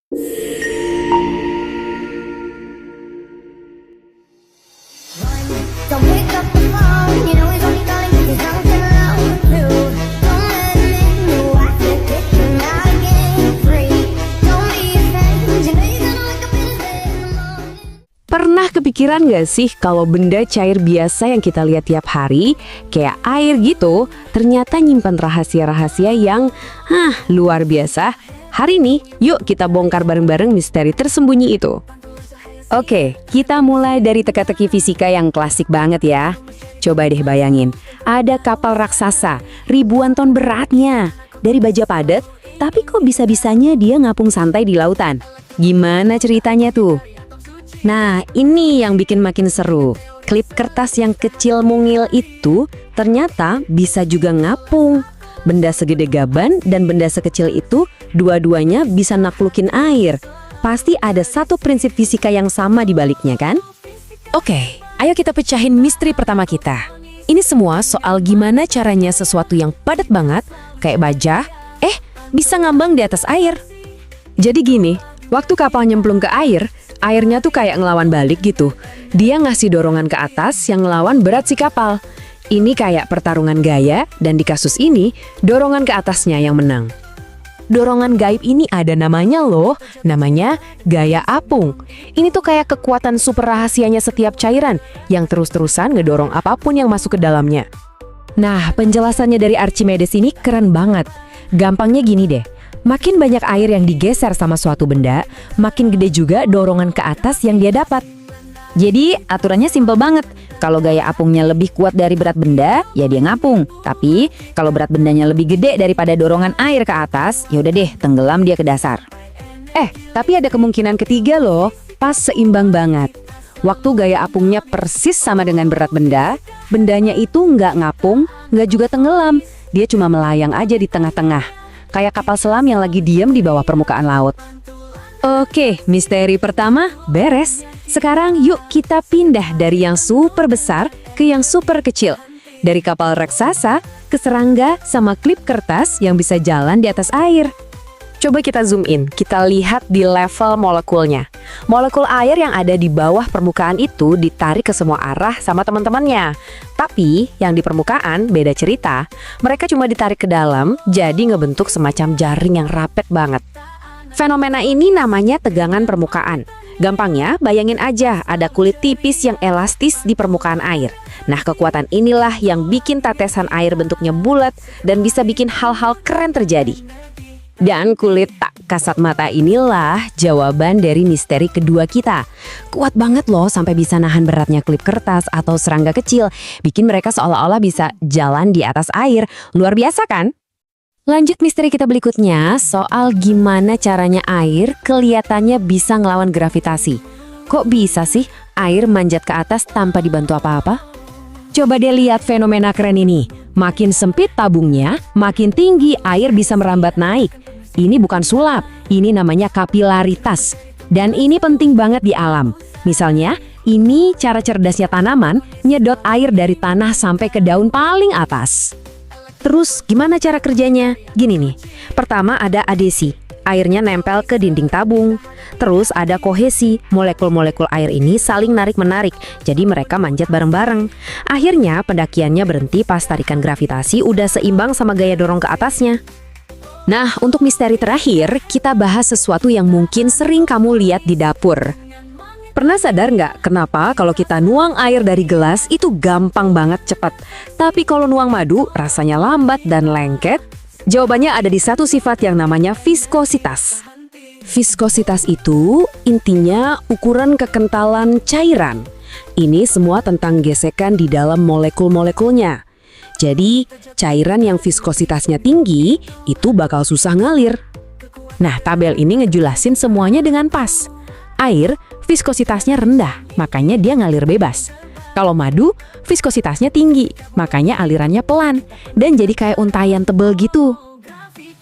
Don't pick up the phone, you know he's only calling 'cause he's something wrong with you. Don't let him in, no, I can't get him out again free. Don't be afraid, you know you're gonna wake up in his bed in the morning. Pernah kepikiran gak sih kalau benda cair biasa yang kita lihat tiap hari, kayak air gitu, ternyata nyimpan rahasia-rahasia yang, luar biasa? Hari ini, yuk kita bongkar bareng-bareng misteri tersembunyi itu. Oke, kita mulai dari teka-teki fisika yang klasik banget ya. Coba deh bayangin, ada kapal raksasa, ribuan ton beratnya, dari baja padat, tapi kok bisa-bisanya dia ngapung santai di lautan? Gimana ceritanya tuh? Nah, ini yang bikin makin seru. Klip kertas yang kecil mungil itu ternyata bisa juga ngapung. Benda segede gaban dan benda sekecil itu dua-duanya bisa naklukin air. Pasti ada satu prinsip fisika yang sama di baliknya kan? Oke, ayo kita pecahin misteri pertama kita. Ini semua soal gimana caranya sesuatu yang padat banget, kayak baja, bisa ngambang di atas air. Jadi gini, waktu kapal nyemplung ke air, airnya tuh kayak ngelawan balik gitu. Dia ngasih dorongan ke atas yang ngelawan berat si kapal. Ini kayak pertarungan gaya, dan di kasus ini, dorongan ke atasnya yang menang. Dorongan gaib ini ada namanya loh, namanya gaya apung. Ini tuh kayak kekuatan super rahasianya setiap cairan, yang terus-terusan ngedorong apapun yang masuk ke dalamnya. Nah, penjelasannya dari Archimedes ini keren banget. Gampangnya gini deh. Makin banyak air yang digeser sama suatu benda, makin gede juga dorongan ke atas yang dia dapat. Jadi, aturannya simpel banget. Kalau gaya apungnya lebih kuat dari berat benda, ya dia ngapung. Tapi, kalau berat bendanya lebih gede daripada dorongan air ke atas, ya udah deh, tenggelam dia ke dasar. Tapi ada kemungkinan ketiga loh, pas seimbang banget. Waktu gaya apungnya persis sama dengan berat benda, bendanya itu nggak ngapung, nggak juga tenggelam. Dia cuma melayang aja di tengah-tengah. Kayak kapal selam yang lagi diam di bawah permukaan laut. Oke, misteri pertama beres. Sekarang yuk kita pindah dari yang super besar ke yang super kecil. Dari kapal raksasa ke serangga sama klip kertas yang bisa jalan di atas air. Coba kita zoom in, kita lihat di level molekulnya. Molekul air yang ada di bawah permukaan itu ditarik ke semua arah sama teman-temannya. Tapi yang di permukaan beda cerita. Mereka cuma ditarik ke dalam, jadi ngebentuk semacam jaring yang rapet banget. Fenomena ini namanya tegangan permukaan. Gampangnya, bayangin aja ada kulit tipis yang elastis di permukaan air. Nah, kekuatan inilah yang bikin tetesan air bentuknya bulat dan bisa bikin hal-hal keren terjadi. Dan kulit tak kasat mata inilah jawaban dari misteri kedua kita. Kuat banget loh sampai bisa nahan beratnya klip kertas atau serangga kecil. Bikin mereka seolah-olah bisa jalan di atas air. Luar biasa kan? Lanjut misteri kita berikutnya, soal gimana caranya air kelihatannya bisa ngelawan gravitasi. Kok bisa sih air manjat ke atas tanpa dibantu apa-apa? Coba deh lihat fenomena keren ini. Makin sempit tabungnya, makin tinggi air bisa merambat naik. Ini bukan sulap, ini namanya kapilaritas. Dan ini penting banget di alam. Misalnya, ini cara cerdasnya tanaman nyedot air dari tanah sampai ke daun paling atas. Terus gimana cara kerjanya? Gini nih, pertama ada adesi, airnya nempel ke dinding tabung. Terus ada kohesi, molekul-molekul air ini saling narik-menarik, jadi mereka manjat bareng-bareng. Akhirnya pendakiannya berhenti pas tarikan gravitasi udah seimbang sama gaya dorong ke atasnya. Nah, untuk misteri terakhir, kita bahas sesuatu yang mungkin sering kamu lihat di dapur. Pernah sadar nggak kenapa kalau kita nuang air dari gelas itu gampang banget cepat, tapi kalau nuang madu rasanya lambat dan lengket? Jawabannya ada di satu sifat yang namanya viskositas. Viskositas itu intinya ukuran kekentalan cairan. Ini semua tentang gesekan di dalam molekul-molekulnya. Jadi, cairan yang viskositasnya tinggi itu bakal susah ngalir. Nah, tabel ini ngejelasin semuanya dengan pas. Air, viskositasnya rendah, makanya dia ngalir bebas. Kalau madu, viskositasnya tinggi, makanya alirannya pelan, dan jadi kayak untayan tebel gitu.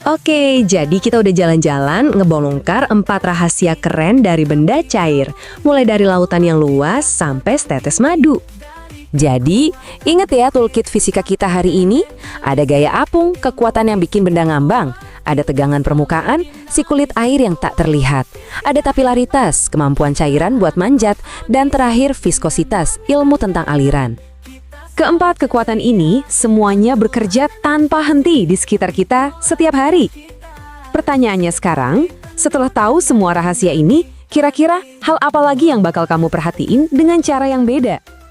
Oke, jadi kita udah jalan-jalan ngebongkar 4 rahasia keren dari benda cair, mulai dari lautan yang luas sampai setetes madu. Jadi, inget ya toolkit fisika kita hari ini, ada gaya apung, kekuatan yang bikin benda ngambang, Ada tegangan permukaan, si kulit air yang tak terlihat. Ada kapilaritas, kemampuan cairan buat manjat. Dan terakhir viskositas, ilmu tentang aliran. Keempat kekuatan ini semuanya bekerja tanpa henti di sekitar kita setiap hari. Pertanyaannya sekarang, setelah tahu semua rahasia ini, kira-kira hal apa lagi yang bakal kamu perhatiin dengan cara yang beda?